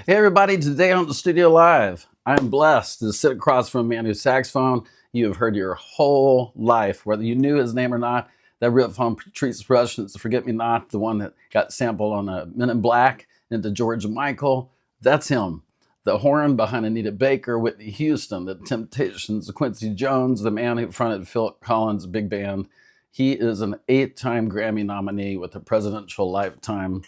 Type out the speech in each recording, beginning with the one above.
Hey everybody, today on the Studio Live, I'm blessed to sit across from a man whose saxophone you have heard your whole life, whether you knew his name or not. That riff on Patrice Rushen's Forget Me Not, the one that got sampled on Men in Black into George Michael, that's him. The horn behind Anita Baker, Whitney Houston, the Temptations, Quincy Jones, the man who fronted Phil Collins' big band. He is an 8-time Grammy nominee with a Presidential Lifetime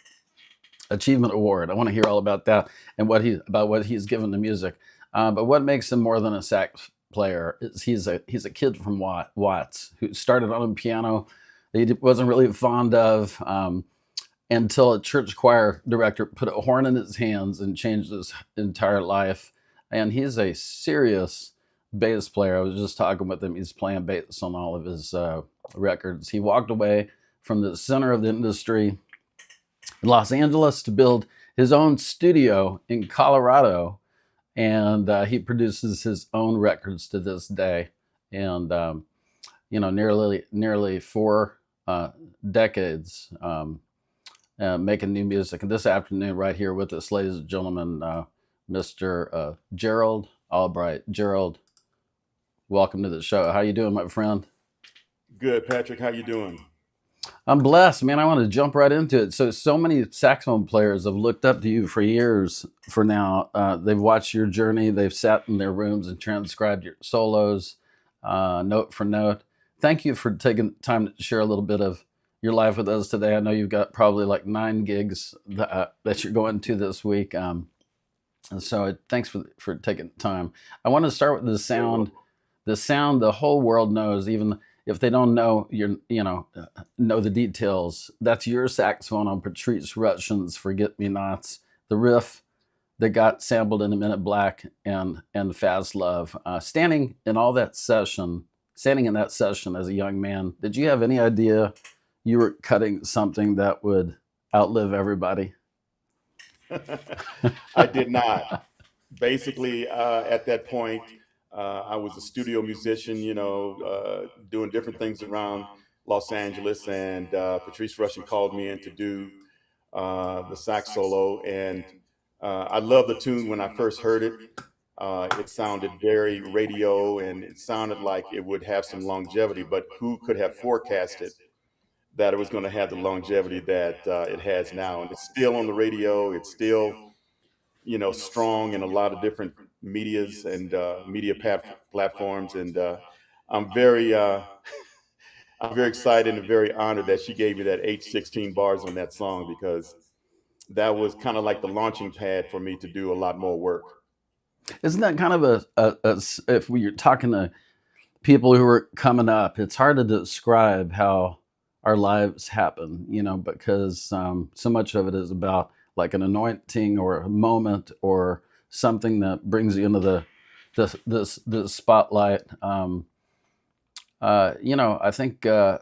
Achievement Award. I want to hear all about that and what he's given to music. But what makes him more than a sax player is he's a kid from Watts who started on a piano that he wasn't really fond of until a church choir director put a horn in his hands and changed his entire life. And he's a serious bass player. I was just talking with him. He's playing bass on all of his records. He walked away from the center of the industry in Los Angeles to build his own studio in Colorado, and he produces his own records to this day. And nearly 4 decades making new music. And this afternoon, right here with us, ladies and gentlemen, Mr. Gerald Albright. Gerald, welcome to the show. How you doing, my friend? Good, Patrick. How you doing? I'm blessed, man. I want to jump right into it. So many saxophone players have looked up to you for years. For now, they've watched your journey. They've sat in their rooms and transcribed your solos, note for note. Thank you for taking time to share a little bit of your life with us today. I know you've got probably like 9 gigs that you're going to this week, and so thanks for taking time. I want to start with the sound. The sound the whole world knows, even if they don't know know the details. That's your saxophone on Patrice Rushen's Forget Me Nots, the riff that got sampled in A Minute Black and Fast Love. Standing in that session as a young man, did you have any idea you were cutting something that would outlive everybody? I did not. Basically, at that point, I was a studio musician, doing different things around Los Angeles, and Patrice Rushen called me in to do the sax solo, and I loved the tune when I first heard it. It sounded very radio, and it sounded like it would have some longevity, but who could have forecasted that it was going to have the longevity that it has now? And it's still on the radio. It's still, strong in a lot of different medias and platforms. And I'm very, I'm very excited and very honored that she gave me that H16 bars on that song, because that was kind of like the launching pad for me to do a lot more work. Isn't that kind of if you're talking to people who are coming up, it's hard to describe how our lives happen, because so much of it is about like an anointing or a moment or something that brings you into the spotlight. I think I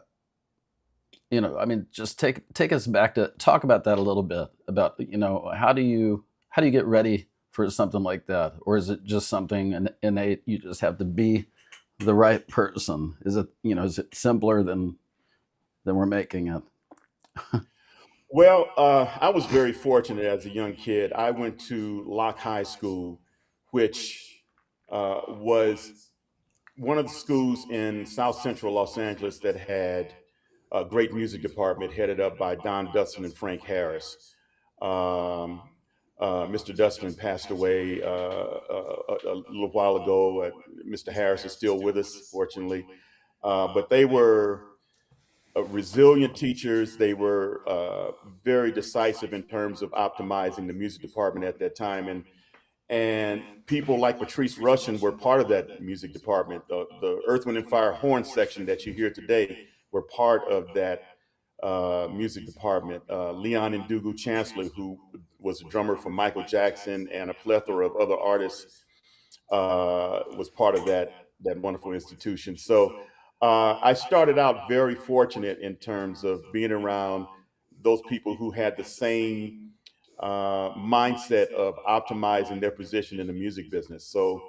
mean, just take us back to talk about that a little bit about how do you get ready for something like that, or is it just something innate? You just have to be the right person. Is it simpler than we're making it? Well, I was very fortunate as a young kid. I went to Locke High School, which was one of the schools in South Central Los Angeles that had a great music department headed up by Don Dustin and Frank Harris. Um, Mr. Dustin passed away a little while ago. Mr. Harris is still with us, fortunately. But they were resilient teachers. They were very decisive in terms of optimizing the music department at that time. And people like Patrice Rushen were part of that music department. The Earth, Wind, and Fire horn section that you hear today were part of that music department. Leon Ndugu Chancellor, who was a drummer for Michael Jackson and a plethora of other artists, was part of that wonderful institution. So I started out very fortunate in terms of being around those people who had the same mindset of optimizing their position in the music business. So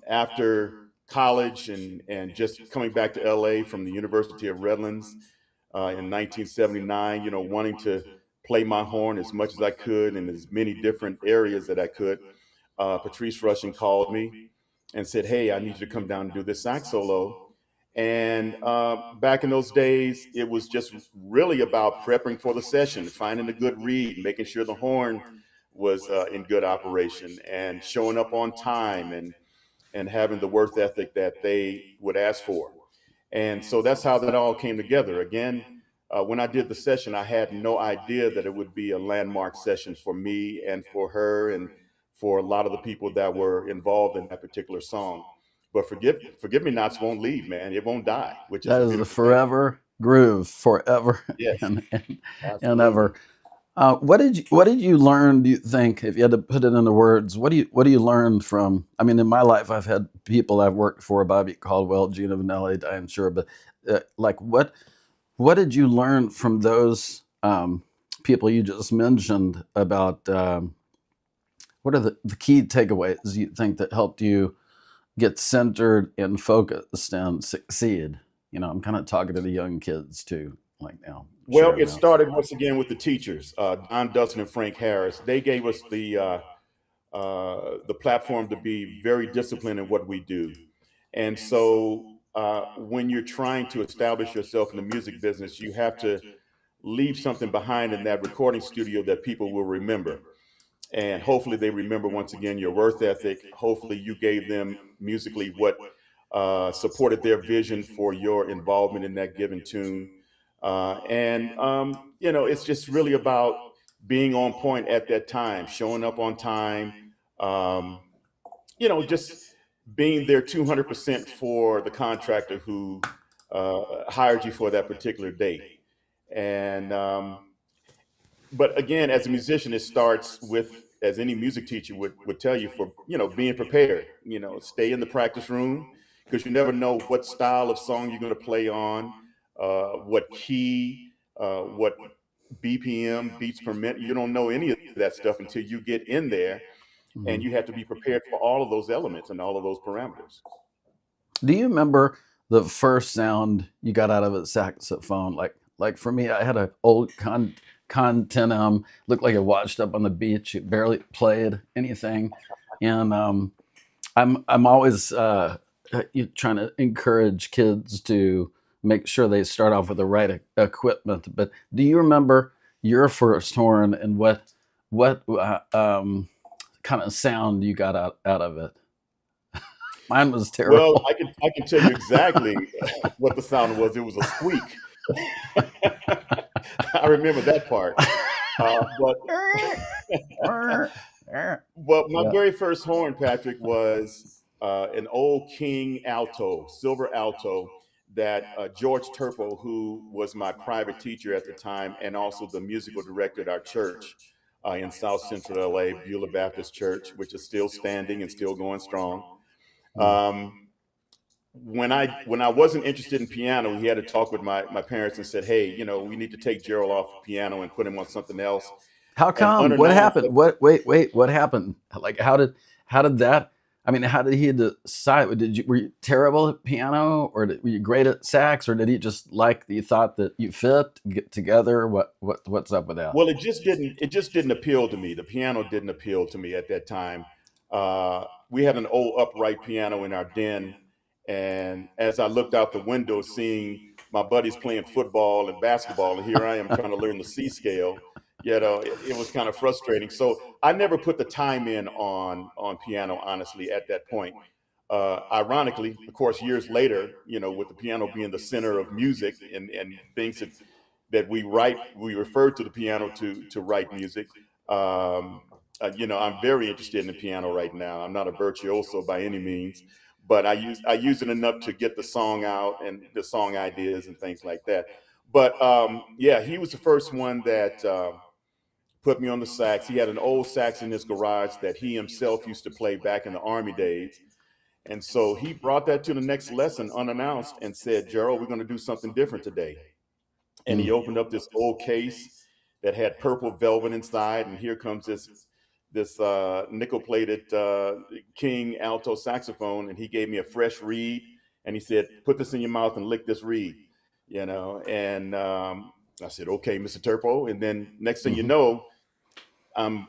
after college and just coming back to LA from the University of Redlands in 1979, wanting to play my horn as much as I could in as many different areas that I could, Patrice Rushen called me and said, "Hey, I need you to come down and do this sax solo." And back in those days, it was just really about prepping for the session, finding a good reed, making sure the horn was in good operation, and showing up on time, and having the work ethic that they would ask for. And so that's how that all came together. Again, when I did the session, I had no idea that it would be a landmark session for me and for her and for a lot of the people that were involved in that particular song. But forgive me nots won't leave, man. It won't die, which is That a is the beautiful thing. forever groove, forever Yes, and ever. absolutely. What did you learn? Do you think, if you had to put it into words, what do you learn from? I mean, in my life, I've had people I've worked for: Bobby Caldwell, Gina Vanelli, Diane Shore. But like, what did you learn from those people you just mentioned about? What are the key takeaways you think that helped you get centered and focused and succeed? You know, I'm kind of talking to the young kids too, like now, Well, sharing it that. started once again with the teachers, Don Dustin and Frank Harris. They gave us the platform to be very disciplined in what we do. And so when you're trying to establish yourself in the music business, you have to leave something behind in that recording studio that people will remember. And hopefully they remember once again your worth ethic. Hopefully you gave them musically what supported their vision for your involvement in that given tune. It's just really about being on point at that time, showing up on time, um, just being there 200% for the contractor who hired you for that particular date. And but again, as a musician, it starts with, as any music teacher would tell you, for being prepared. Stay in the practice room, because you never know what style of song you're going to play on, what key, what BPM, beats per minute. You don't know any of that stuff until you get in there, and Mhm. you have to be prepared for all of those elements and all of those parameters. Do you remember the first sound you got out of a saxophone? Like for me, I had an old Con 10M, looked like it washed up on the beach. It barely played anything, and I'm always trying to encourage kids to make sure they start off with the right equipment. But do you remember your first horn and what kind of sound you got out of it? Mine was Well, terrible. I can tell you exactly what the sound was. It was a squeak. I remember that part. But Well, my Yeah. very first horn, Patrick, was an old King alto, silver alto, that George Turpo, who was my private teacher at the time and also the musical director at our church in South Central LA, Beulah Baptist Church, which is still standing and still going strong. Mm. Um, when I wasn't interested in piano, he had to talk with my parents and said, "Hey, we need to take Gerald off the piano and put him on something else." How And come? What unannounced, happened? Wait, what happened? Like how did that I mean, how did he decide? Were you terrible at piano, or were you great at sax, or did he just like that you thought that you fit get together? What's up with that? well, it just didn't appeal to me. The piano didn't appeal to me at that time. We had an old upright piano in our den, and as I looked out the window, seeing my buddies playing football and basketball, and here I am trying to learn the C scale, it was kind of frustrating. So I never put the time in on piano, honestly, at that point. Ironically, of course, years later, with the piano being the center of music and things that we refer to the piano to write music. I'm very interested in the piano right now. I'm not a virtuoso by any means, but I use it enough to get the song out and the song ideas and things like that. But yeah, he was the first one that put me on the sax. He had an old sax in his garage that he himself used to play back in the Army days. And so he brought that to the next lesson unannounced and said, "Gerald, we're going to do something different today." And Mm. he opened up this old case that had purple velvet inside, and here comes this nickel plated King alto saxophone, and he gave me a fresh reed, and he said, "Put this in your mouth and lick this reed," and I said, okay, Mr. Turpo. And then next thing you Hmm. know, I'm,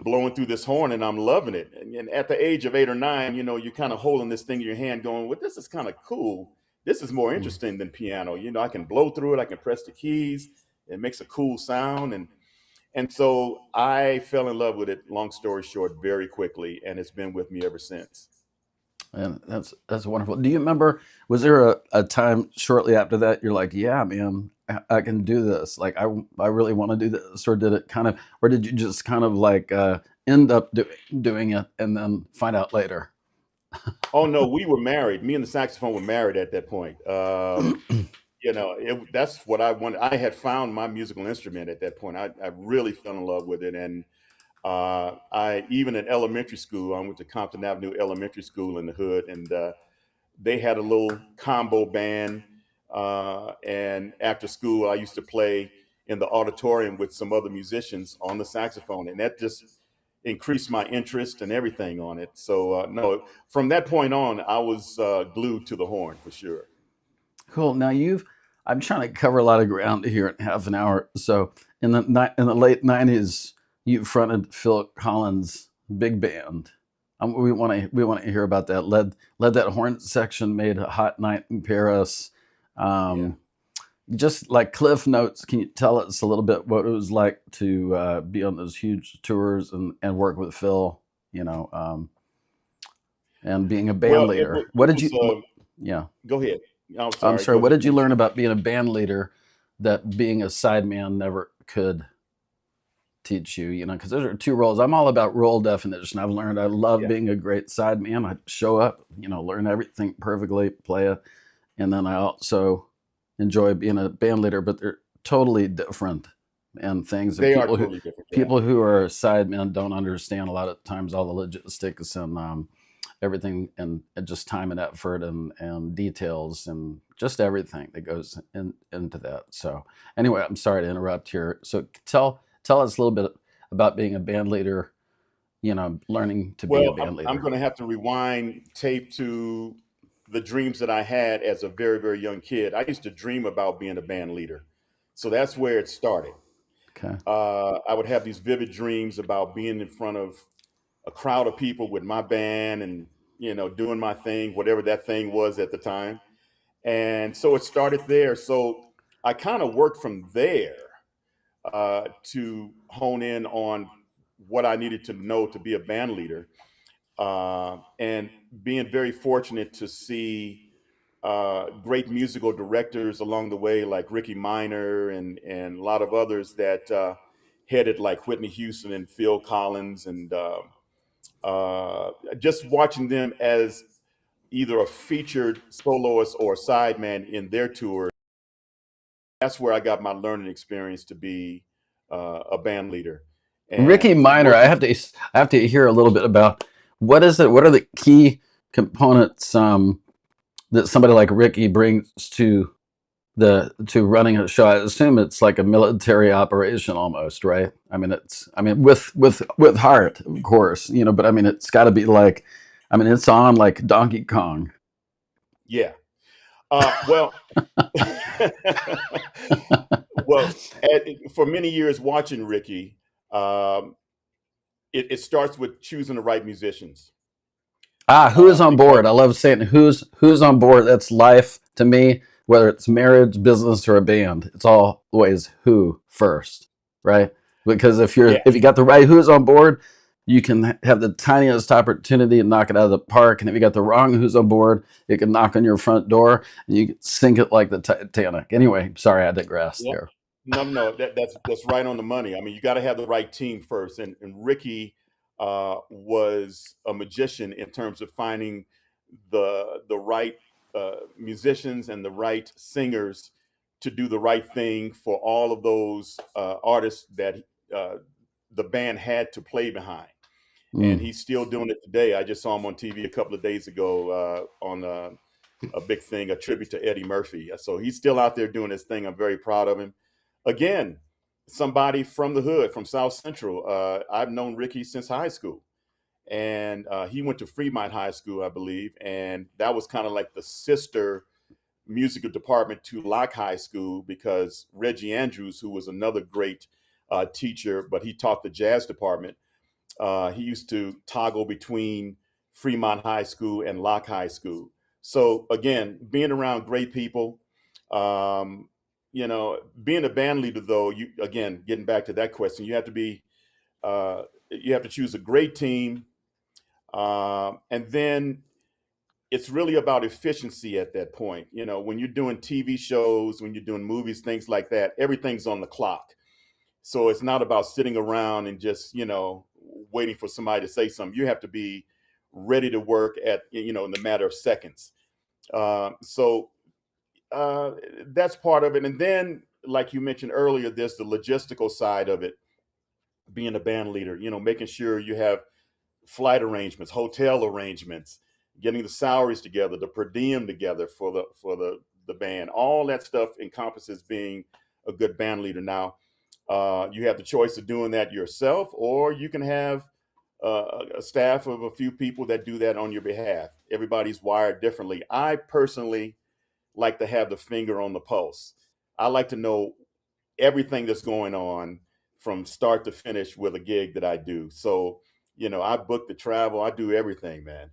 blowing through this horn and I'm loving it. And at the age of 8 or 9, you're kind of holding this thing in your hand going, well, this is kind of cool. This is more interesting than piano. I can blow through it. I can press the keys. It makes a cool sound. And so I fell in love with it, long story short, very quickly. And it's been with me ever since. And that's wonderful. Do you remember? Was there a time shortly after that you're like, yeah, man, I can do this. Like I really want to do this, or did it kind of, or did you just kind of like end up doing it and then find out later? Oh, no, we were married. Me and the saxophone were married at that point. That's what I wanted. I had found my musical instrument at that point. I really fell in love with it. And I even in elementary school, I went to Compton Avenue Elementary School in the hood, and they had a little combo band. And after school, I used to play in the auditorium with some other musicians on the saxophone, and that just increased my interest and everything on it. So no, from that point on, I was glued to the horn for sure. Cool. Now I'm trying to cover a lot of ground here in half an hour. So in the late '90s, you fronted Phil Collins' big band. We want to hear about that. Led that horn section, made a hot night in Paris. Yeah. Um, just like cliff notes, can you tell us a little bit what it was like to be on those huge tours and work with Phil? You know, and being a band Well, leader. What it did was. you? Yeah. Go ahead. I'm I'm sorry. sorry, Go what ahead. did you Finish. learn about being a band leader that being a sideman never could teach you? Because those are two roles. I'm all about role definition. I've learned I love Yeah. being a great sideman. I show up, learn everything perfectly, play it. And then I also enjoy being a band leader, but they're totally different and things. And They are totally different. Yeah. people who are sidemen don't understand a lot of times all the logistics and everything and just time and effort and details and just everything that goes into that. So anyway, I'm sorry to interrupt here. So tell us a little bit about being a band leader, learning to be a Well, band I'm leader. going to have to rewind tape to the dreams that I had as a very, very young kid. I used to dream about being a band leader. So that's where it started. Okay. I would have these vivid dreams about being in front of a crowd of people with my band and, doing my thing, whatever that thing was at the time. And so it started there. So I kind of worked from there to hone in on what I needed to know to be a band leader, and being very fortunate to see great musical directors along the way, like Ricky Minor and a lot of others that headed, like Whitney Houston and Phil Collins, and just watching them as either a featured soloist or a sideman in their tours. That's where I got my learning experience to be a band leader. Ricky And Minor, most I have to hear a little bit about what is it? What are the key components that somebody like Ricky brings to running a show? I assume it's like a military operation almost, right? I mean with heart, of course, but I mean it's got to be like, I mean it's on like Donkey Kong. Yeah. Well, well, for many years watching Ricky, um, it starts with choosing the right musicians, Who is on because board? I love saying who's on board. That's life to me. Whether it's marriage, business, or a band, it's always who first, right? Because yeah, if you got the right who's on board, you can have the tiniest opportunity and knock it out of the park. And if you got the wrong who's on board, it can knock on your front door and you can sink it like the Titanic. Anyway, sorry I digressed yeah, there. no, that's right on the money. I mean, you got to have the right team first, and Ricky was a magician in terms of finding the right musicians and the right singers to do the right thing for all of those artists that uh, the band had to play behind. And Mm. he's still doing it today. I just saw him on TV a couple of days ago on a big thing, a tribute to Eddie Murphy. So he's still out there doing his thing. I'm very proud of him. Again, somebody from the hood, from South Central. I've known Ricky since high school, and he went to Fremont High School, I believe, and that was kind of like the sister musical department to Locke High School because Reggie Andrews, who was another great teacher, but he taught the jazz department. He used to toggle between Fremont High School and Locke High School. So again, being around great people, um, being a band leader though, you again getting back to that question, you have to choose a great team, and then it's really about efficiency at that point. When you're doing TV shows, when you're doing movies, things like that, everything's on the clock. So it's not about sitting around and just, waiting for somebody to say something. You have to be ready to work in the matter of seconds. So that's part of it. And then, like you mentioned earlier, there's the logistical side of it, being a band leader, making sure you have flight arrangements, hotel arrangements, getting the salaries together, the per diem together for the band. All that stuff encompasses being a good band leader. Now, you have the choice of doing that yourself, or you can have a staff of a few people that do that on your behalf. Everybody's wired differently. I personally like to have the finger on the pulse. I like to know everything that's going on from start to finish with a gig that I do. So, I book the travel, I do everything, man.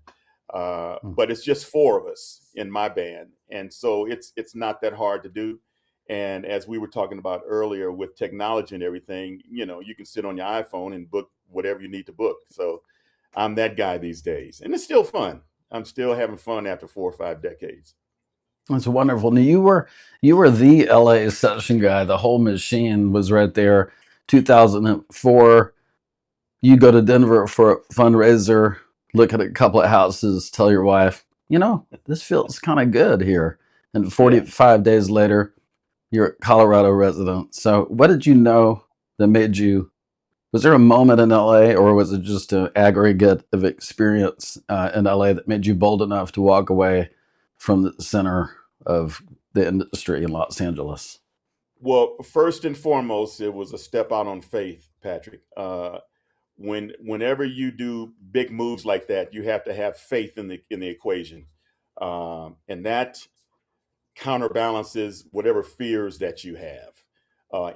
But it's just four of us in my band, and so it's not that hard to do. And as we were talking about earlier with technology and everything, you can sit on your iPhone and book whatever you need to book. So I'm that guy these days, and it's still fun. I'm still having fun after 4 or 5 decades. That's wonderful. Now you were the LA session guy. The whole machine was right there. 2004, you go to Denver for a fundraiser, look at a couple of houses, tell your wife, this feels kind of good here. And Yeah. 45 days later, you're a Colorado resident. So what did you know that made you, was there a moment in LA, or was it just an aggregate of experience in LA that made you bold enough to walk away from the center of the industry in Los Angeles? Well, first and foremost, it was a step out on faith, Patrick. Whenever you do big moves like that, you have to have faith in the equation, and that counterbalances whatever fears that you have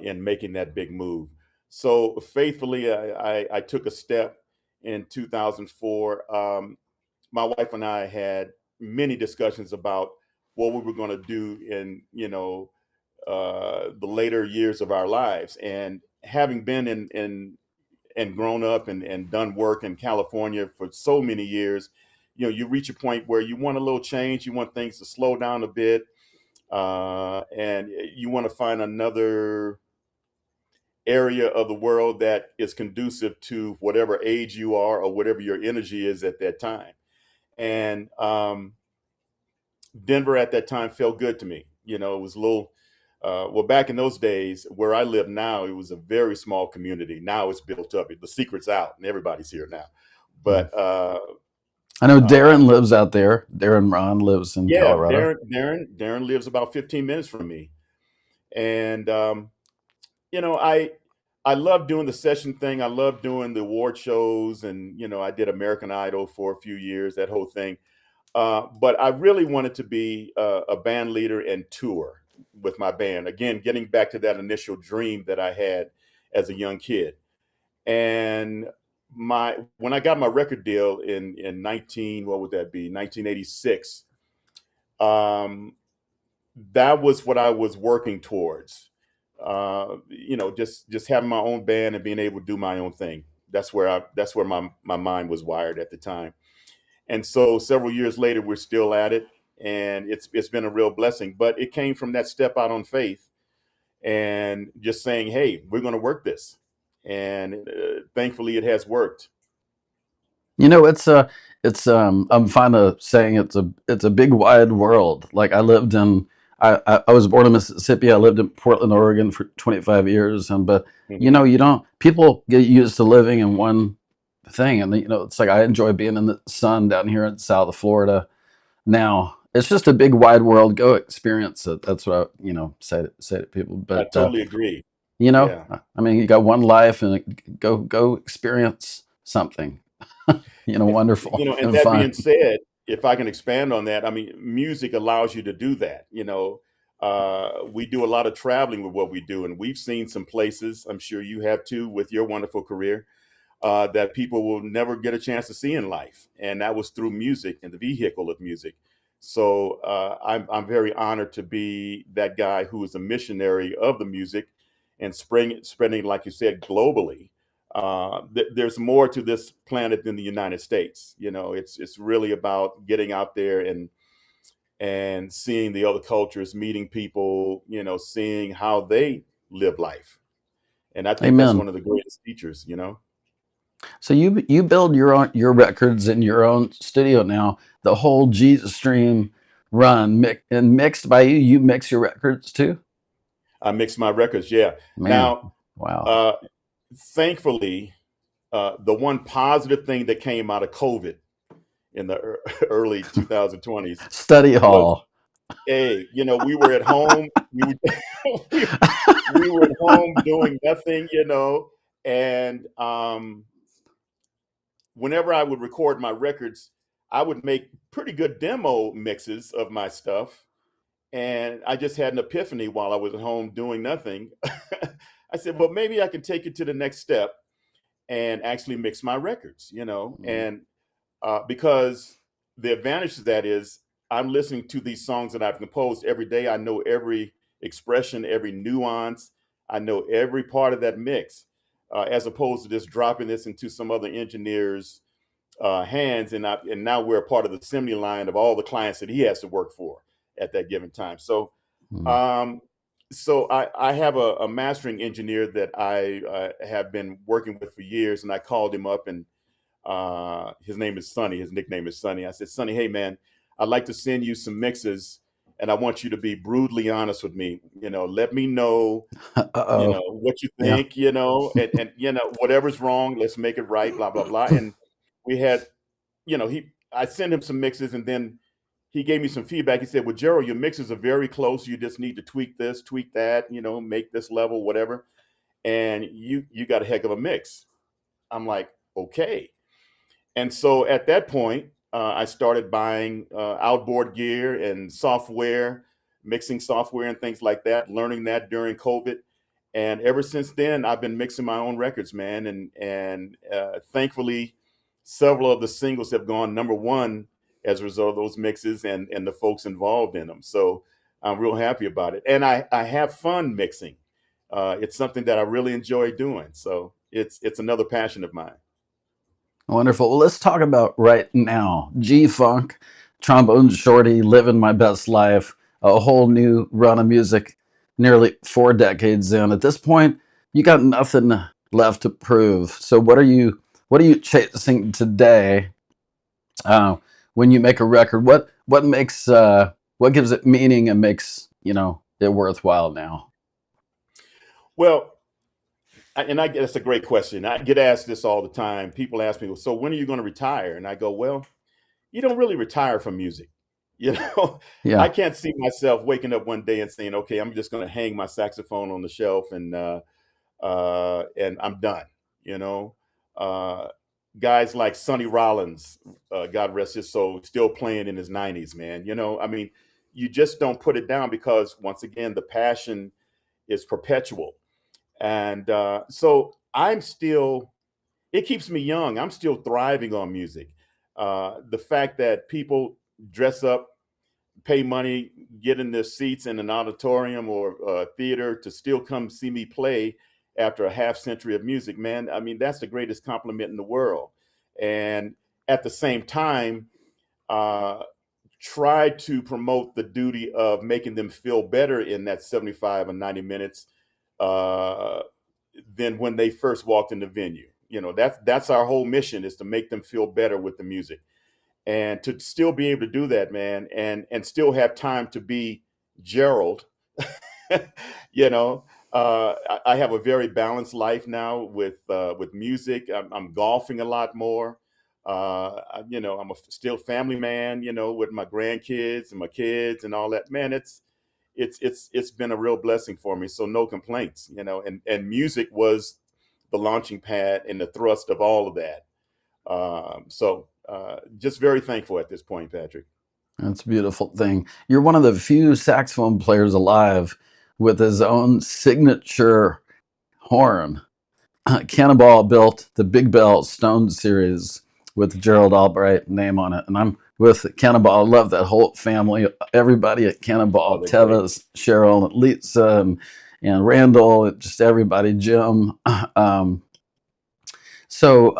in making that big move. So faithfully, I took a step in 2004. My wife and I had many discussions about what we were going to do in the later years of our lives, and having been in and grown up and done work in California for so many years, you reach a point where you want a little change, you want things to slow down a bit, and you want to find another area of the world that is conducive to whatever age you are or whatever your energy is at that time. And Denver at that time felt good to me. It was a little, well, back in those days where I live now, it was a very small community. Now it's built up. The secret's out and everybody's here now. Mm. But I know uh, Darren lives out there. Darren Ron lives in yeah, Colorado. Darren lives about 15 minutes from me. And you know, I I love doing the session thing. I love doing the award shows, and I did American Idol for a few years, that whole thing. But I really wanted to be a band leader and tour with my band. Again, getting back to that initial dream that I had as a young kid. And my when I got my record deal in 19, what would that be, 1986, um, that was what I was working towards. Just having my own band and being able to do my own thing. That's where my mind was wired at the time. And so several years later, we're still at it, and it's been a real blessing. But it came from that step out on faith and just saying, "Hey, we're going to work this," and thankfully, it has worked. I'm fond of saying it's a big wide world. Like I was born in Mississippi. I lived in Portland, Oregon for 25 years, and but Hmm. you don't people get used to living in one thing, and it's like I enjoy being in the sun down here in South Florida. Now it's just a big wide world. Go experience it. That's what I say to people. I But totally agree. you know, Yeah. I mean, you got one life, and go experience something. Wonderful And and that being fun. said, if I can expand on that, I mean, music allows you to do that. We do a lot of traveling with what we do, and we've seen some places. I'm sure you have too, with your wonderful career, that people will never get a chance to see in life, and that was through music and the vehicle of music. So I'm very honored to be that guy who is a missionary of the music and spreading, like you said, globally. There's more to this planet than the United States. It's really about getting out there and seeing the other cultures, meeting people, seeing how they live life. And I think that's Amen. one of the greatest features. So you build your records in your own studio now. The whole Jesus Stream run and mixed by you. You mix your records too. I mix my records. Yeah. Man, Now, wow. uh, thankfully, the one positive thing that came out of COVID in the early 2020s Study was, hall. hey, we were at home. We, we were at home doing nothing, and whenever I would record my records, I would make pretty good demo mixes of my stuff. And I just had an epiphany while I was at home doing nothing. I said, well, maybe I can take it to the next step and actually mix my records. Mm. And because the advantage to that is I'm listening to these songs that I've composed every day. I know every expression, every nuance. I know every part of that mix, as opposed to just dropping this into some other engineer's hands, and now we're a part of the assembly line of all the clients that he has to work for at that given time. So, Mm. um, I have a mastering engineer that I have been working with for years, and I called him up, and his name is Sonny. His nickname is Sonny. I said, Sonny, hey man, I'd like to send you some mixes, and I want you to be brutally honest with me. Let me know, Uh-oh. what you Yeah. think, and whatever's wrong, let's make it right, blah blah blah. And we had, I sent him some mixes, and then he gave me some feedback. He said, well, Gerald, your mixes are very close. You just need to tweak this, tweak that, make this level, whatever. And you got a heck of a mix. I'm like, okay. And so at that point, I started buying outboard gear and software, mixing software and things like that, learning that during COVID. And ever since then, I've been mixing my own records, man. And thankfully, several of the singles have gone number one as a result of those mixes and the folks involved in them. So I'm real happy about it. And I have fun mixing. It's something that I really enjoy doing. So it's another passion of mine. Wonderful. Well, let's talk about right now. G Funk, Trombone Shorty, Living My Best Life, a whole new run of music, nearly 4 decades in. At this point, you got nothing left to prove. So what are you chasing today? Uh, when you make a record, what gives it meaning and makes it worthwhile now? Well, and I get that's a great question. I get asked this all the time. People ask me, well, so when are you going to retire? And I go, well, you don't really retire from music. You know, I Yeah. can't see myself waking up one day and saying, okay, I'm just going to hang my saxophone on the shelf and I'm done. You know, uh, guys like Sonny Rollins, God rest his soul, still playing in his 90s, man. I mean, you just don't put it down because once again, the passion is perpetual. And so it keeps me young. I'm still thriving on music. The fact that people dress up, pay money, get in their seats in an auditorium or theater to still come see me play after a half century of music, man, I mean, that's the greatest compliment in the world. And at the same time, uh, try to promote the duty of making them feel better in that 75 or 90 minutes uh, than when they first walked in the venue. That's our whole mission, is to make them feel better with the music, and to still be able to do that, man, and still have time to be Gerald. you know, I have a very balanced life now with music. I'm golfing a lot more. I'm still family man. With my grandkids and my kids and all that. Man, it's been a real blessing for me. So no complaints. And music was the launching pad and the thrust of all of that. So just very thankful at this point, Patrick. That's a beautiful thing. You're one of the few saxophone players alive with his own signature horn. Cannonball built the Big Bell Stone series with Gerald Albright name on it, and I'm with Cannonball. I love that whole family. Everybody at Oh, Cannonball, they're great. Tevis, Cheryl, and Lisa, and Randall, just everybody, Jim. Um, so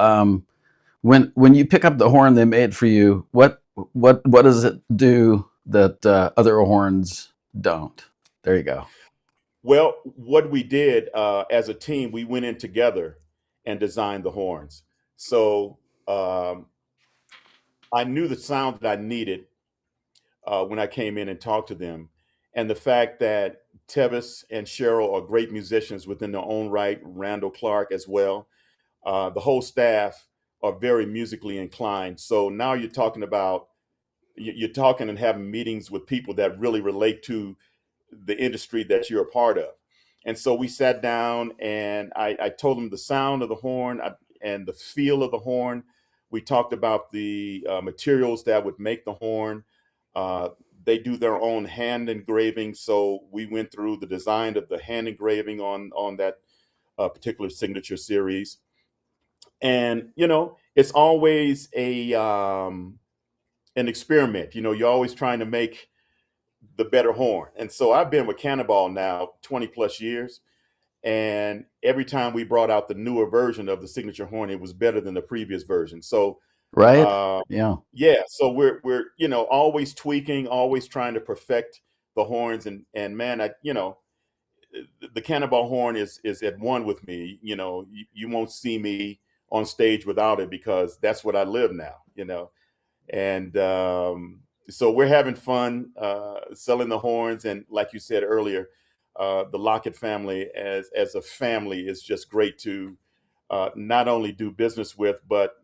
when you pick up the horn they made for you, what does it do that other horns don't? There you go. Well, what we did as a team, we went in together and designed the horns. So um, I knew the sound that I needed when I came in and talked to them. And the fact that Tevis and Cheryl are great musicians within their own right, Randall Clark as well. The whole staff are very musically inclined. So now you're talking about, you're talking and having meetings with people that really relate to the industry that you're a part of. And so we sat down and I told them the sound of the horn and the feel of the horn. We talked about the materials that would make the horn. Uh, they do their own hand engraving, so we went through the design of the hand engraving on that particular signature series. And it's always a an experiment. You're always trying to make the better horn. And so I've been with Cannonball now 20 plus years. And every time we brought out the newer version of the signature horn, it was better than the previous version. So, Right? uh, Yeah. yeah, so we're always tweaking, always trying to perfect the horns. And man, the Cannonball horn is at one with me. You won't see me on stage without it because that's what I live now. And so we're having fun selling the horns, and like you said earlier, the Lockett family as a family is just great to not only do business with, but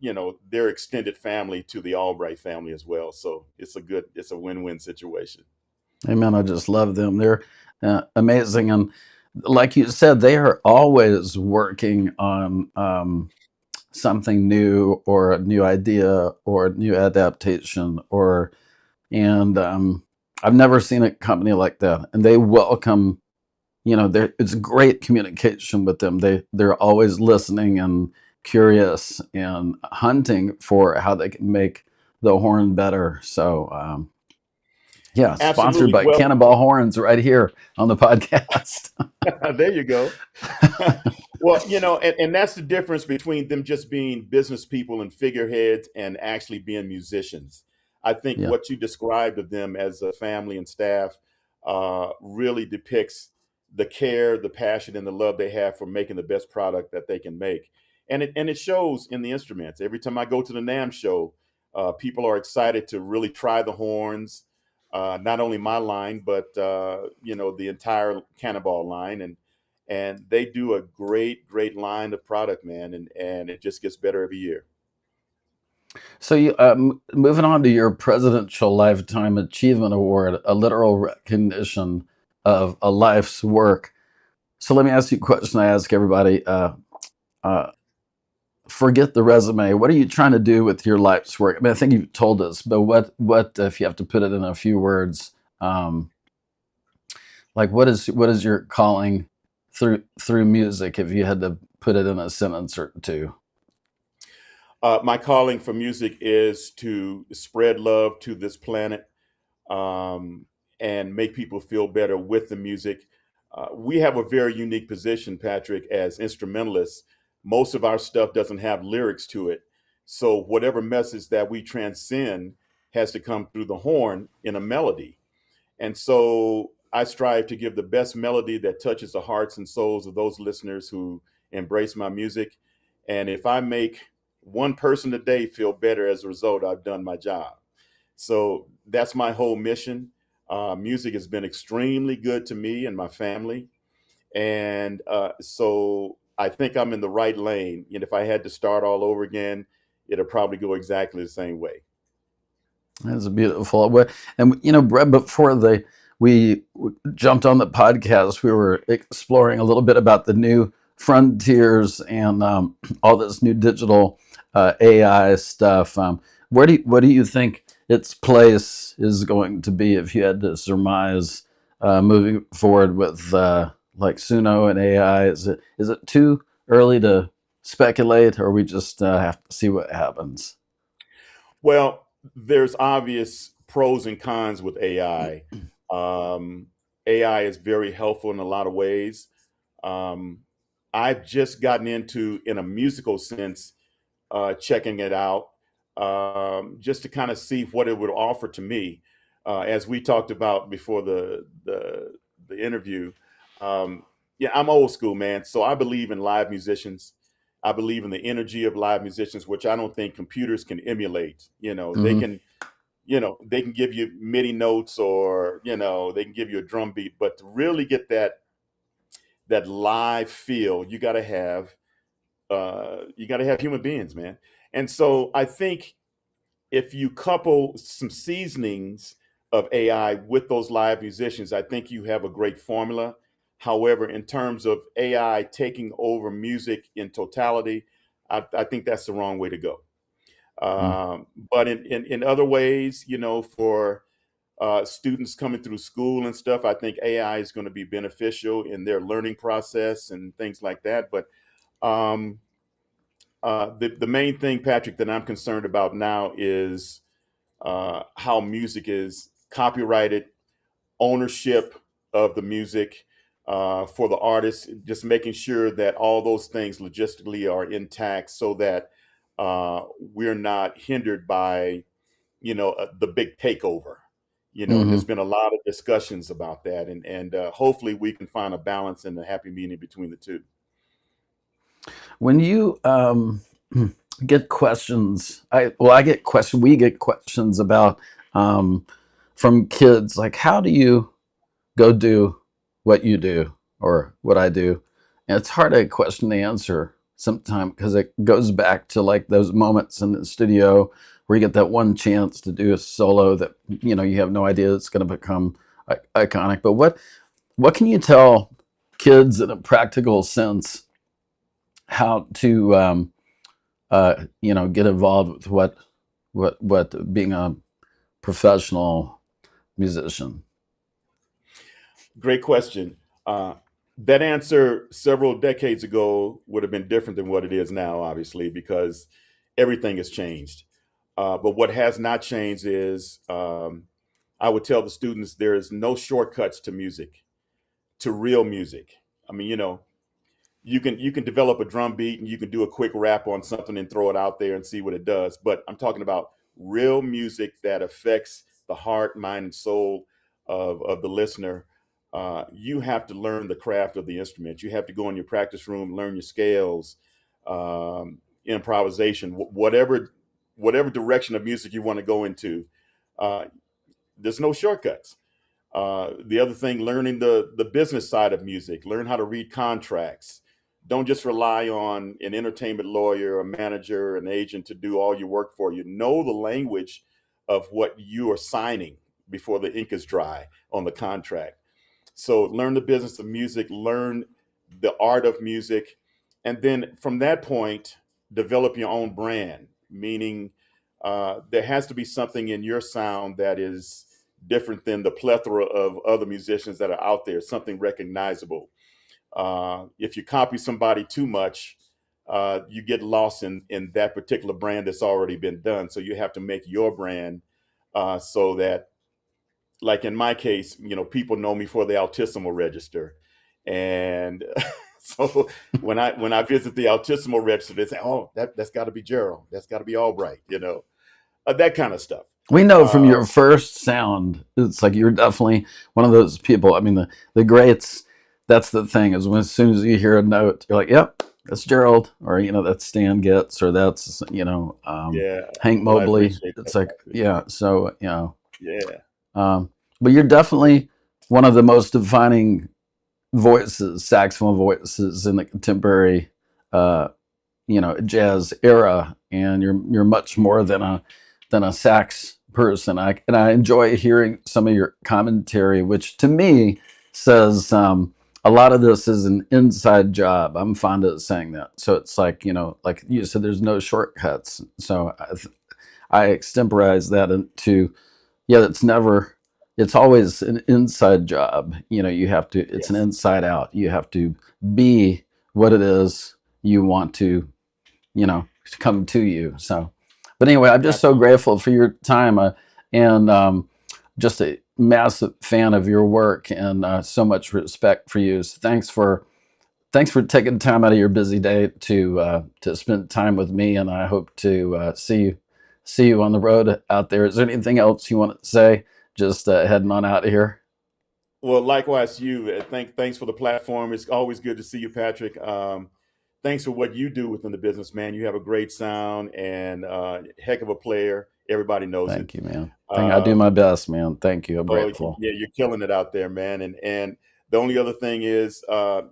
their extended family to the Albright family as well. So it's a win-win situation. Amen. I just love them. They're amazing. And like you said, they are always working on something new or a new idea or a new adaptation and I've never seen a company like that. And they welcome, it's great communication with them. They're always listening and curious and hunting for how they can make the horn better. So yeah, sponsored Absolutely. by Well, Cannonball Horns right here on the podcast. there you go. Well, and that's the difference between them just being business people and figureheads and actually being musicians. I think Yeah. what you described of them as a family and staff really depicts the care, the passion, and the love they have for making the best product that they can make. And it shows in the instruments. Every time I go to the NAM show, people are excited to really try the horns, not only my line, but the entire Cannonball line, and they do a great line of product, man, and it just gets better every year. So moving on to your Presidential Lifetime Achievement Award, a literal recognition of a life's work. So let me ask you a question I ask everybody. Uh, Forget the resume. What are you trying to do with your life's work? I mean, I think you've told us, but what if you have to put it in a few words? Um, like what is your calling through music? If you had to put it in a sentence or two. My calling for music is to spread love to this planet, um, and make people feel better with the music. We have a very unique position, Patrick, as instrumentalists. Most of our stuff doesn't have lyrics to it. So whatever message that we transcend has to come through the horn in a melody. And so I strive to give the best melody that touches the hearts and souls of those listeners who embrace my music. And if I make one person a day feel better as a result, I've done my job. So that's my whole mission. Music has been extremely good to me and my family. And so I think I'm in the right lane. And if I had to start all over again, it'll probably go exactly the same way. That's beautiful. And Brett, before we jumped on the podcast, we were exploring a little bit about the new frontiers and all this new digital AI stuff. what do you think its place is going to be if you had to surmise moving forward with like Suno and AI? Is it too early to speculate, or we just have to see what happens? Well, there's obvious pros and cons with AI. Um, AI is very helpful in a lot of ways. Um, I've just gotten into, in a musical sense, checking it out, just to kind of see what it would offer to me. As we talked about before the interview, um, yeah, I'm old school, man. So I believe in live musicians. I believe in the energy of live musicians, which I don't think computers can emulate. Hmm. They can give you MIDI notes, or they can give you a drum beat, but to really get that live feel, you got to have human beings, man. And so I think if you couple some seasonings of AI with those live musicians, I think you have a great formula. However, in terms of AI taking over music in totality, I think that's the wrong way to go. But in other ways, for students coming through school and stuff, I think AI is going to be beneficial in their learning process and things like that. But um, the main thing, Patrick, that I'm concerned about now is how music is copyrighted, ownership of the music for the artist, just making sure that all those things logistically are intact, so that we're not hindered by, the big takeover. And there's Hmm. been a lot of discussions about that, and hopefully we can find a balance and a happy medium between the two. When you get questions, I get questions. We get questions about um, from kids like, how do you go do what you do or what I do? And it's hard to question the answer sometimes because it goes back to like those moments in the studio where you get that one chance to do a solo that you have no idea it's going to become iconic. But what can you tell kids in a practical sense how to get involved with what being a professional musician? Great question. That answer several decades ago would have been different than what it is now, obviously, because everything has changed. But what has not changed is, I would tell the students, there is no shortcuts to music, to real music. I mean, you can develop a drum beat and you can do a quick rap on something and throw it out there and see what it does. But I'm talking about real music that affects the heart, mind, and soul of the listener. You have to learn the craft of the instrument. You have to go in your practice room, learn your scales, improvisation, whatever direction of music you want to go into. Uh, there's no shortcuts. The other thing, learning the business side of music, learn how to read contracts. Don't just rely on an entertainment lawyer, a manager, an agent to do all your work for you. Know the language of what you are signing before the ink is dry on the contract. So learn the business of music, learn the art of music, and then from that point, develop your own brand. Meaning, there has to be something in your sound that is different than the plethora of other musicians that are out there. Something recognizable. If you copy somebody too much, you get lost in that particular brand that's already been done. So you have to make your brand, so that, like in my case, people know me for the Altissimal register, and so when I visit the Altissimal register, they say, "Oh, that's got to be Gerald. That's got to be Albright." That kind of stuff. We know from Uh, your first sound, it's like you're definitely one of those people. I mean, the greats. That's the thing is when as soon as you hear a note, you're like, "Yep, that's Gerald," or that's Stan Getz, or that's yeah. Hank Well, I Mobley. appreciate It's that, like, Patrick. yeah. So Yeah. but you're definitely one of the most defining voices, saxophone voices in the contemporary uh, jazz era, and you're much more than a sax person. I enjoy hearing some of your commentary, which to me says a lot of this is an inside job. I'm fond of saying that. So it's like like you said, there's no shortcuts. So I extemporize that into, yeah, it's always an inside job. You have to, it's an Yes, inside out. You have to be what it is you want to, come to you. So, but anyway, I'm just so absolutely. grateful for your time, and just a massive fan of your work, and so much respect for you. So thanks for taking time out of your busy day to spend time with me, and I hope to see you on the road out there. Is there anything else you want to say? Just heading on out of here. Well, likewise, you. Thanks for the platform. It's always good to see you, Patrick. Thanks for what you do within the business, man. You have a great sound and heck of a player. Everybody knows it. Thank you, man. I do my Um, best, man. Thank you. I'm oh, grateful. yeah, you're killing it out there, man. And the only other thing is, I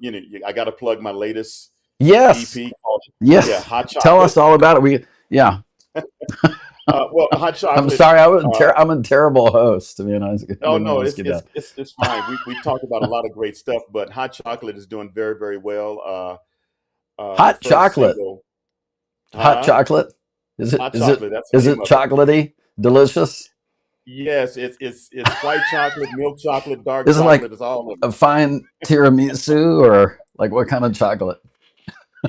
got to plug my latest Yes, EP called, yeah, yes. Hot Tell us Chocolate. all about it. Yeah. Well, Hot I'm Chocolate. sorry. Uh, I'm a terrible host. I mean, I oh didn't mean no, to ask you that. it's fine. We've talked about a lot of great stuff, but Hot Chocolate is doing very, very well. The Hot first chocolate. single, Hot huh? chocolate. Is it? Hot Is it? Chocolate. That's the Is name it of it. chocolatey? Delicious? Yes, it's white chocolate, milk chocolate, dark Is it like chocolate. It's all in it. a fine tiramisu, or like what kind of chocolate?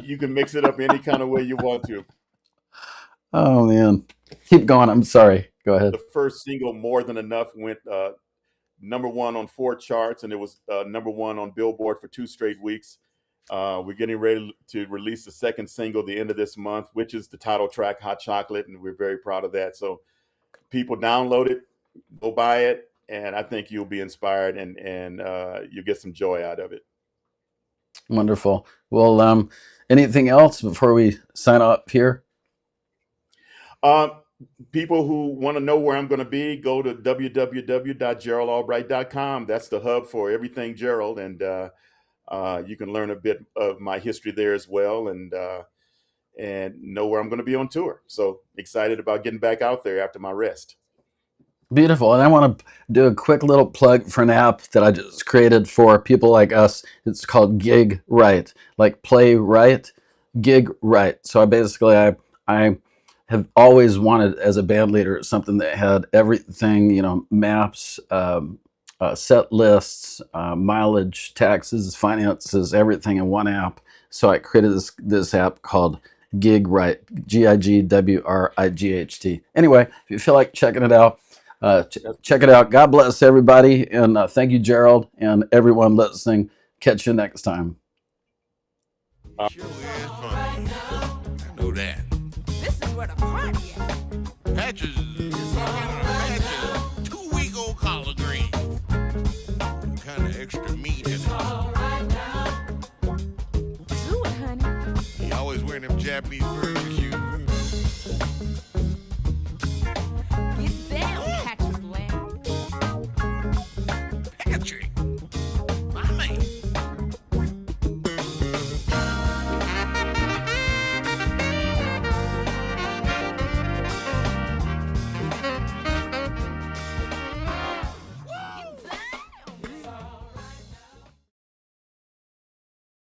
You can mix it up any kind of way you want to. Oh man, keep going. I'm sorry. Go ahead. The first single, More Than Enough, went number one on 4 charts, and it was number one on Billboard for 2 straight weeks. We're getting ready to release the second single the end of this month, which is the title track, Hot Chocolate, and we're very proud of that. So people download it, go buy it, and I think you'll be inspired and you'll get some joy out of it. Wonderful. Well, anything else before we sign up here? Um, People who want to know where I'm going to be, go to www.geraldalbright.com. That's the hub for everything Gerald, and you can learn a bit of my history there as well, and know where I'm going to be on tour. So excited about getting back out there after my rest. Beautiful. And I want to do a quick little plug for an app that I just created for people like us. It's called Gig Right, like play right, gig right. So I have always wanted, as a band leader, something that had everything, maps, set lists, mileage, taxes, finances, everything in one app. So I created this app called Gig Right, Gigwright. Anyway, if you feel like checking it out, check it out. God bless everybody, and thank you, Gerald, and everyone listening. Catch you next time. Uh, Sure is funny. I know that. This is where the party at. Patches is patches. 2-week-old collard green. Kind of extra meat in it. Do it, honey. He always wearing them Japanese burgers.